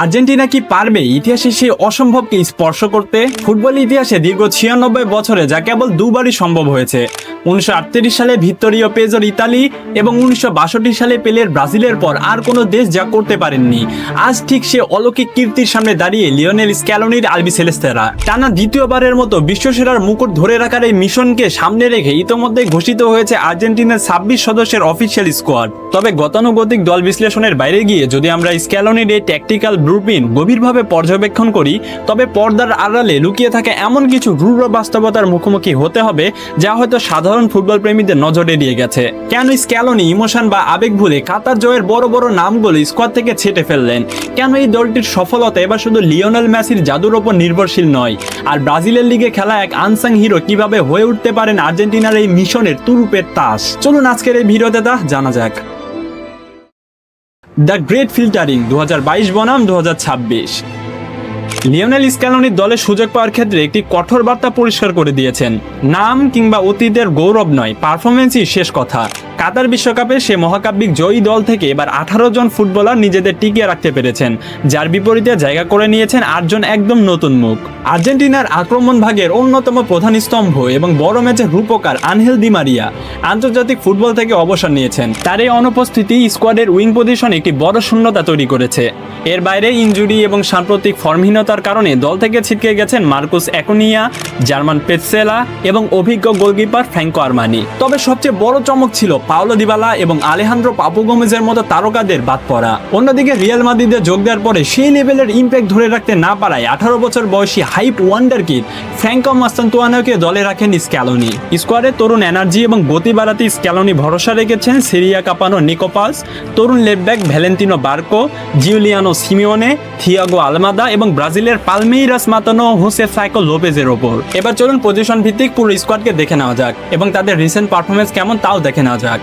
Argentina কি পারবে ইতিহাসে সেই অসম্ভবকে স্পর্শ করতে? ফুটবল ইতিহাসে দীর্ঘ 96 বছরে যা কেবল দুবারই সম্ভব হয়েছে। 1938 সালে ভিত্তোরিও পেজোর ইতালি এবং 1962 সালে পেলের ব্রাজিলের পর আর কোনো দেশ যা করতে পারেননি। আজ ঠিক সে অলৌকিক কীর্তির সামনে দাঁড়িয়ে লিওনেল স্ক্যালোনির আলবিসেলেস্তেরা টানা দ্বিতীয়বারের মতো বিশ্বসেরার মুকুট ধরে রাখার এই মিশনকে সামনে রেখে ইতোমধ্যে ঘোষিত হয়েছে আর্জেন্টিনার 26 সদস্যের অফিসিয়াল স্কোয়াড। তবে গতানুগতিক দল বিশ্লেষণের বাইরে গিয়ে যদি আমরা স্ক্যালোনির এই ট্যাকটিক্যাল ব্লুপ্রিন্ট গভীরভাবে পর্যবেক্ষণ করি, তবে পর্দার আড়ালে লুকিয়ে থাকে এমন কিছু রূঢ় বাস্তবতার মুখোমুখি হতে হবে যা হয়তো সাধারণ ফুটবল প্রেমীদের নজর এড়িয়ে গেছে। কেন স্ক্যালোনি ইমোশন বা আবেগ ভুলে কাতার জয়ের বড় বড় নামগুলো স্কোয়াড থেকে ছেটে ফেললেন? কেন এই দলটির সফলতা এবার শুধু লিওনেল মেসির জাদুর ওপর নির্ভরশীল নয়, আর ব্রাজিলের লিগে খেলা এক আনসাং হিরো কিভাবে হয়ে উঠতে পারেন আর্জেন্টিনার এই মিশনের তুরুপের তাস? চলুন আজকের এই ভিডিওতে তা জানা যাক। দ্য গ্রেট ফিল্টারিং 2022 বনাম 2026। লিওনেল স্ক্যালোনি দলের সুযোগ পাওয়ার ক্ষেত্রে একটি কঠোর বার্তা পরিষ্কার করে দিয়েছেন। নাম কিংবা অতীতের গৌরব নয়, পারফরমেন্সই শেষ কথা। কাতার বিশ্বকাপে সে মহাকাব্যিক জয়ী দল থেকে এবার 18 জন ফুটবলার নিজেদের টিকিয়ে রাখতে পেরেছেন, যার বিপরীতে জায়গা করে নিয়েছেন 8 জন একদম নতুন মুখ। আর্জেন্টিনার আক্রমণ ভাগের অন্যতম প্রধান স্তম্ভ এবং বড় ম্যাচের রূপকার আনহেল দি মারিয়া আন্তর্জাতিক ফুটবল থেকে অবসর নিয়েছেন। তার এই অনুপস্থিতি স্কোয়াডের উইং পজিশনে একটি বড় শূন্যতা তৈরি করেছে। এর বাইরে ইনজুরি এবং সাম্প্রতিক ফর্মহীনতার কারণে দল থেকে ছিটকে গেছেন মার্কুস অ্যাকুনিয়া, জার্মান পেটসেলা এবং অভিজ্ঞ গোলকিপার ফ্র্যাঙ্কো আরমানি। তবে সবচেয়ে বড় চমক ছিল পাওলো দিবালা এবং আলেহান্দ্রো পাপু গোমেজের মতো তারকাদের বাদ পড়া। অন্যদিকে রিয়াল মাদ্রিদে যোগ দেওয়ার পরে সেই লেভেলের ইম্প্যাক্ট ধরে রাখতে না পারায় 18 বছর বয়সী হাইপ ওয়ান্ডার কিড ফ্র্যাঙ্কো মাস্তান্তুয়ানোকে দলে রাখেন স্ক্যালোনি। স্কোয়াডে তরুণ এনার্জি এবং গতি বাড়াতে স্ক্যালোনি ভরসা রেখেছেন সিরিয়া কাপানো নিকো পালস, তরুণ left back Valentino Barco, Giuliano Simeone, Thiago Almada এবং ব্রাজিলের পালমেইরাস মাতানো হোসে সাইকো লোপেজের ওপর। এবার চলুন পজিশন ভিত্তিক পুরো স্কোয়াডকে দেখে নেওয়া যাক এবং তাদের রিসেন্ট পারফরমেন্স কেমন তাও দেখে নেওয়া যাক।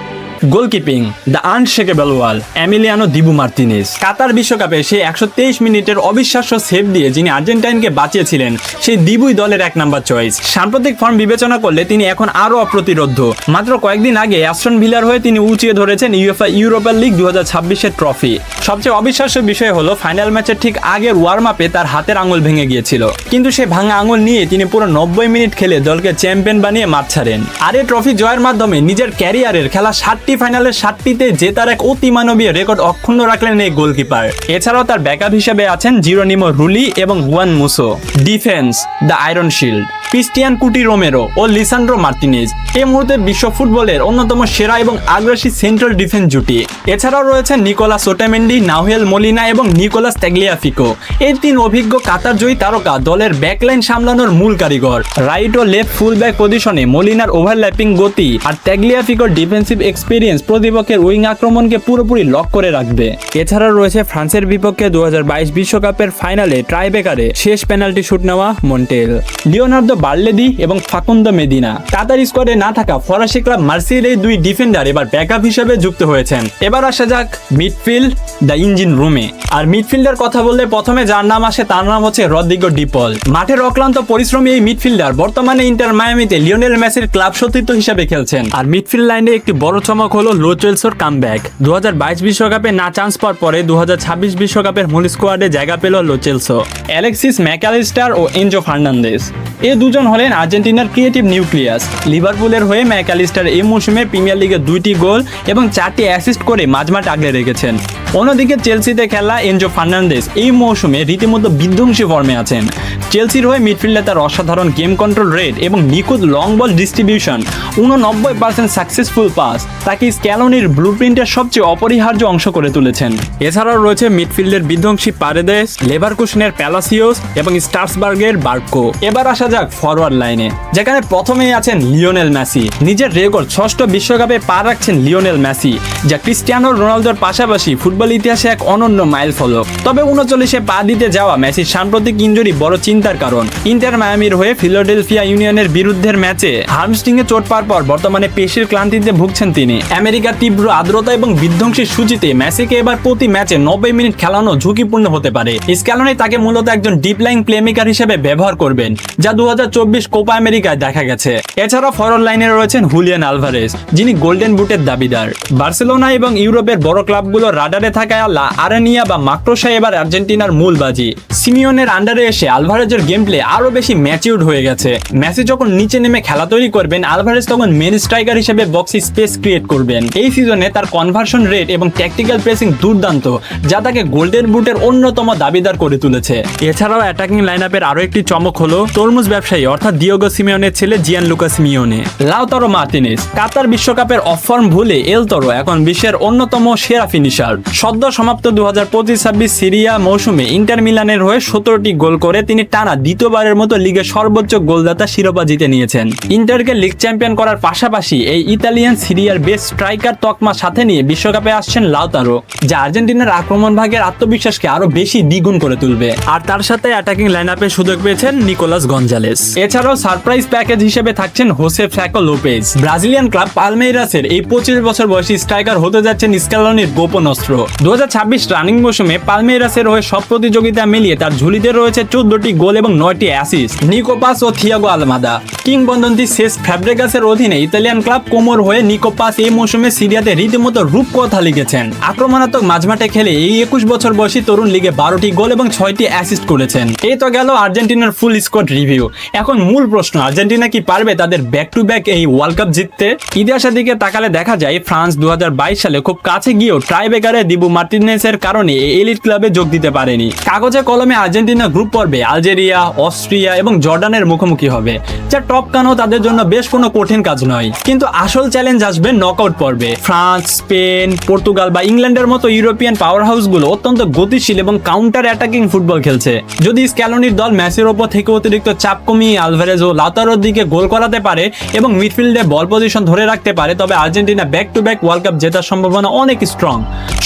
গোলকিপিং the unshakeable wall Emiliano Dibu Martinez. Qatar বিশ্বকাপে সেই 123 মিনিটের অবিশ্বাস্য সেভ দিয়ে যিনি আর্জেন্টাইনকে বাঁচিয়েছিলেন, সেই দিবুই দলের 1 নাম্বার চয়েস। সাম্প্রতিক ফর্ম বিবেচনা করলে তিনি এখন আরও অপ্রতিরোধ্য। মাত্র কয়েকদিন আগে অ্যাস্টন ভিলার হয়ে তিনি উঁচিয়ে ধরেছেন ইউএফএ ইউরোপা লিগ 2026-এর ট্রফি। সবচেয়ে অবিশ্বাস্য বিষয় হলো ফাইনাল ম্যাচের ঠিক আগের ওয়ার্ম আপে তার হাতের আঙুল ভেঙে গিয়েছিল, কিন্তু সেই ভাঙা আঙুল নিয়ে তিনি পুরো 90 মিনিট খেলে দলকে চ্যাম্পিয়ন বানিয়ে মাঠ ছাড়েন। আর এই ট্রফি জয়ের মাধ্যমে নিজের ক্যারিয়ারের খেলা 7টি ফাইনালের 7টিতে জেতার এক অতি মানবীয় রেকর্ড অক্ষুণ্ণ রাখলেন এই গোলকিপার। এছাড়াও তার ব্যাকআপ হিসেবে আছেন জিরোনিমো রুলি এবং Juan Musso. Defence the iron shield Cristian Cuti Romero ও লিসান্ড্রো মার্তিনেজ এই মুহূর্তে বিশ্ব ফুটবলের অন্যতম সেরা এবং আগ্রাসী সেন্ট্রাল ডিফেন্স জুটি। এছাড়াও রয়েছেন নিকোলাস ওটামেন্ডি, নাহুয়েল মলিনা এবং নিকোলাস ট্যাগলিয়াফিকো। এই 3 অভিজ্ঞ কাতার জয়ী তারকা দলের ব্যাকলাইন সামলানোর মূল কারিগর। রাইট ও লেফট ফুল ব্যাক পজিশনে মলিনার ওভারল্যাপিং গতি আর ট্যাগলিয়াফিকোর ডিফেন্সিভ এক্সপিরিয়েন্স প্রতিপক্ষের উইং আক্রমণকে পুরোপুরি লক করে রাখবে। এছাড়াও রয়েছে ফ্রান্সের বিপক্ষে 2022 বিশ্বকাপের ফাইনালে ট্রাইবেকারে শেষ পেনাল্টি শুট নেওয়া মন্টেল, লিওনার্দো বার্লেদি এবং ফাকুন্দো মেদিনা। কাতার স্কোয়াডে না থাকা ফরাসি ক্লাব মার্সির এই 2 ডিফেন্ডার এবার ব্যাকআপ হিসেবে যুক্ত হয়েছেন। এবার আসা যাক মিডফিল্ড দ্য ইঞ্জিন রুমে। আর মিডফিল্ডার কথা বললে প্রথমে যার নাম আসে তার নাম হচ্ছে রদ্রিগো ডি পল। মাঠের অক্লান্ত পরিশ্রমী এই মিডফিল্ডার বর্তমানে ইন্টার মায়ামিতে লিওনেল মেসির ক্লাব সতীর্থ হিসেবে খেলছেন। আর মিডফিল্ড লাইনে একটি বড় চমক হলো লো চেলসোর কামব্যাক। 2022 বিশ্বকাপে না চান্স পাওয়ার পরে 2026 বিশ্বকাপের মূল স্কোয়াডে জায়গা পেল লো চেলসো। অ্যালেক্সিস ম্যাকঅ্যালিস্টার ও এনজো ফার্নান্দেজ এই দুজন হলেন আর্জেন্টিনার ক্রিয়েটিভ নিউক্লিয়াস। লিভারপুলের হয়ে ম্যাকঅ্যালিস্টার এই মৌসুমে প্রিমিয়ার লিগে 2টি গোল এবং 4টি অ্যাসিস্ট করে মাঝমাঠ আগলে রেখেছেন। অন্যদিকে চেলসিতে খেলা এনজো ফার্নান্দেজ এই মৌসুমে রীতিমতো বিধ্বংসী ফর্মে আছেন। চেলসির হয়ে মিডফিল্ডে তার অসাধারণ গেম কন্ট্রোল রেট এবং নিখুঁত long ball distribution, 89% successful pass তাকে স্ক্যালোনির ব্লুপ্রিন্টের সবচেয়ে অপরিহার্য অংশ করে তুলেছেন। এছাড়াও রয়েছে মিডফিল্ডের বিধ্বংসী পারেদেস, লেভারকুসেনের প্যালাসিওস এবং স্টার্সবার্গের বার্কো। এবার আসা যাক ফরওয়ার্ড লাইনে, যেখানে প্রথমেই আছেন লিওনেল মেসি। নিজের রেকর্ড 6ষ্ঠ বিশ্বকাপে পা রাখছেন লিওনেল মেসি, যা ক্রিস্টিয়ানো রোনালদোর পাশাপাশি ফুটবল ইতিহাসে এক অনন্য মাইল ফলক। তবে 39-এ পা দিতে যাওয়া মেসির সাম্প্রতিক ইনজুরি বড় চিন্তার কারণ। ইন্টার মায়ামির হয়ে ফিলাডেলফিয়া ইউনিয়নের বিরুদ্ধের ম্যাচে হার্মস্ট্রিংয়ে চোট পাওয়ার পর বর্তমানে পেশির ক্লান্তিতে ভুগছেন তিনি। আমেরিকার তীব্র আর্দ্রতা এবং বিধ্বংসী সূচিতে মেসিকে এবার প্রতি ম্যাচে 90 মিনিট খেলানো ঝুঁকিপূর্ণ হতে পারে। স্ক্যালোনি তাকে মূলত একজন ডিপ লাইন প্লেমেকার হিসেবে ব্যবহার করবেন, যা 2024 কোপা আমেরিকায় দেখা গেছে। এছাড়াও ফরওয়ার্ড লাইনে রয়েছেন হুলিয়ান আলভারেজ, যিনি গোল্ডেন বুটের দাবিদার। বার্সেলোনা এবং ইউরোপের বড় ক্লাবগুলো রাডারে থাকায় লা আরেনিয়া বা মাক্রোসা এবার আর্জেন্টিনার মূল বাজি। সিমিওনের আন্ডারে এসে আলভারেজের গেম প্লে আরো বেশি ম্যাচিউরড হয়ে গেছে। মেসি যখন নিচে নেমে খেলা তৈরি করবেন, আলভারেজ তখন মেন স্ট্রাইকার হিসেবে বক্সে স্পেস ক্রিয়েট করবেন। এই সিজনে তার কনভার্সন রেট এবং ট্যাকটিক্যাল প্রেসিং দুর্দান্ত, যা তাকে গোল্ডেন বুটের অন্যতম দাবিদার করে তুলেছে। এছাড়াও অ্যাটাকিং লাইনআপের আরো একটি চমক হলো তরমুজ ব্যবসায়ী অর্থাৎ দিয়েগো সিমিওনের ছেলে জিয়ানলুকা সিমিওনে। লাউতারো মার্টিনেজ কাতার বিশ্বকাপের অফ ফর্ম ভুলে এল তোরো এখন বিশ্বের অন্যতম সেরা ফিনিশার। সদ্য সমাপ্ত 2025-26 সিরিয়া মৌসুমে ইন্টার মিলানের হয়ে 17টি গোল করে তিনি টানা দ্বিতীয়বারের মতো লিগের সর্বোচ্চ গোলদাতা শিরোপা জিতে নিয়েছেন। ইন্টারকে লিগ চ্যাম্পিয়ন করার পাশাপাশি এই ইতালিয়ান সিরিয়ার বেস্ট স্ট্রাইকার তকমা সাথে নিয়ে বিশ্বকাপে আসছেন লাউতারো, যা আর্জেন্টিনার আক্রমণ ভাগের আত্মবিশ্বাসকে আরো বেশি দ্বিগুণ করে তুলবে। আর তার সাথে অ্যাটাকিং লাইনআপে সুযোগ পেয়েছেন নিকোলাস গঞ্জালেস। এছাড়াও সারপ্রাইজ প্যাকেজ হিসেবে থাকছেন হোসে ফ্ল্যাকো লোপেজ। ব্রাজিলিয়ান ক্লাব পালমেইরাসের এই 25 বছর বয়সী স্ট্রাইকার হতে যাচ্ছেন স্ক্যালোনির গোপন অস্ত্র। 2026 রানিং মৌসুমে পালমেইরাসের হয়ে সব প্রতিযোগিতা মিলিয়ে তার ঝুলিতে রয়েছে 14টি গোল এবং 9টি অ্যাসিস্ট। নিকোপাস ও থিয়াগো আলমাদা কিংবদন্তি সেস ফ্যাব্রেগাসের অধীনে ইতালিয়ান ক্লাব কোমোর হয়ে নিকোপাস এই মৌসুমে সিরিয়াতে রীতিমতো রূপকথা লিখেছেন। আক্রমণাত্মক মাঝমাঠে খেলে এই 21 বছর বয়সী তরুণ লিগে 12টি গোল এবং 6টি অ্যাসিস্ট করেছেন। এই তো গেল আর্জেন্টিনার ফুল স্কোয়াড রিভিউ। এখন মূল প্রশ্ন, আর্জেন্টিনা কি পারবে তাদের ব্যাক টু ব্যাক এই ওয়ার্ল্ড কাপ জিততে? ইতিহাসের দিকে তাকালে দেখা যায় ফ্রান্স 2022 সালে খুব কাছে গিয়েও টাইব্রেকারে দিবু মার্টিনেজের কারণে এই এলিট ক্লাবে যোগ দিতে পারেনি। কাগজে কলমে আর্জেন্টিনা গ্রুপ পর্বে আলজেরিয়া, অস্ট্রিয়া এবং জর্ডানের মুখোমুখি হবে, যা টপ কানও তাদের জন্য বেশ কোনো কঠিন কাজ নয়। কিন্তু আসল চ্যালেঞ্জ আসবে নকআউট পর্বে। ফ্রান্স, স্পেন, পর্তুগাল বা ইংল্যান্ডের মতো ইউরোপিয়ান পাওয়ার হাউসগুলো অত্যন্ত গতিশীল এবং কাউন্টার অ্যাটাকিং ফুটবল খেলছে। যদি স্ক্যালোনির দল ম্যাচের ওপর থেকে অতিরিক্ত চাপ কমিয়ে আলভারেজ ও লাউতারোর দিকে গোল করাতে পারে এবং মিডফিল্ডে বল পজিশন ধরে রাখতে পারে, তবে Argentina back to back world cup জেতার সম্ভাবনা অনেক স্ট্রং।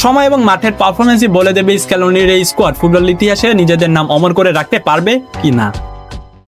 সময় এবং মাঠের পারফরমেন্সই বলে দেবে স্ক্যালোনির এই স্কোয়াড ফুটবল ইতিহাসে নিজেদের নাম অমর করে রাখতে পারবে কিনা।